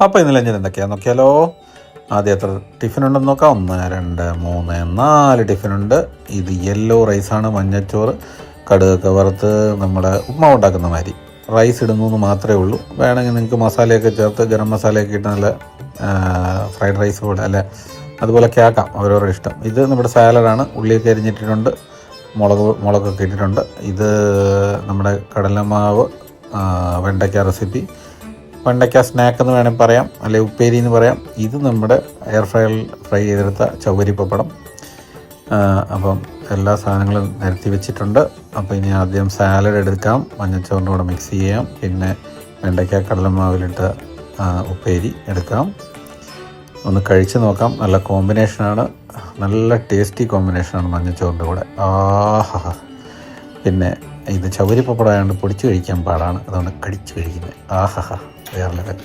അപ്പോൾ ഇന്ന് ലഞ്ചിന് എന്തൊക്കെയാണെന്ന് നോക്കിയാലോ. ആദ്യം എത്ര ടിഫിൻ ഉണ്ടെന്ന് നോക്കാം. 1 2 3 4 ടിഫിനുണ്ട്. ഇത് യെല്ലോ റൈസാണ്, മഞ്ഞച്ചോറ്, കടുകൊക്കെ വറുത്ത് നമ്മുടെ ഉപ്മാവ് ഉണ്ടാക്കുന്ന മാതിരി റൈസ് ഇടുന്നു എന്ന് മാത്രമേ ഉള്ളൂ. വേണമെങ്കിൽ നിങ്ങൾക്ക് മസാലയൊക്കെ ചേർത്ത് ഗരം മസാലയൊക്കെ ഇട്ട് നല്ല ഫ്രൈഡ് റൈസ് പോലെ അല്ല അതുപോലൊക്കെ ആക്കാം, അവരവരുടെ ഇഷ്ടം. ഇത് നമ്മുടെ സാലഡാണ്, ഉള്ളിയൊക്കെ അരിഞ്ഞിട്ടിട്ടുണ്ട്, മുളകൊക്കെ ഇട്ടിട്ടുണ്ട്. ഇത് നമ്മുടെ കടലമാവ് വെണ്ടയ്ക്ക റെസിപ്പി, വെണ്ടയ്ക്ക സ്നാക്ക് എന്ന് വേണമെങ്കിൽ പറയാം, അല്ലെങ്കിൽ ഉപ്പേരി എന്ന് പറയാം. ഇത് നമ്മുടെ എയർ ഫ്രൈയിൽ ഫ്രൈ ചെയ്തെടുത്ത ചവ്വരി പപ്പടം. അപ്പം എല്ലാ സാധനങ്ങളും നിരത്തി വെച്ചിട്ടുണ്ട്. അപ്പോൾ ഇനി ആദ്യം സാലഡ് എടുക്കാം, മഞ്ഞച്ചോറിൻ്റെ കൂടെ മിക്സ് ചെയ്യാം, പിന്നെ വെണ്ടയ്ക്ക കടലമാവിലിട്ട് ഉപ്പേരി എടുക്കാം. ഒന്ന് കഴിച്ച് നോക്കാം. നല്ല കോമ്പിനേഷനാണ്, നല്ല ടേസ്റ്റി കോമ്പിനേഷനാണ് മഞ്ഞച്ചോറിൻ്റെ കൂടെ. ആഹാ. പിന്നെ ഇത് ചവ്വരി പപ്പടം ആയതുകൊണ്ട് പൊടിച്ച് കഴിക്കാൻ പാടാണ്, അതുകൊണ്ട് കടിച്ച് കഴിക്കുന്നത്. ആഹാ, വേറെ ലെവൽ.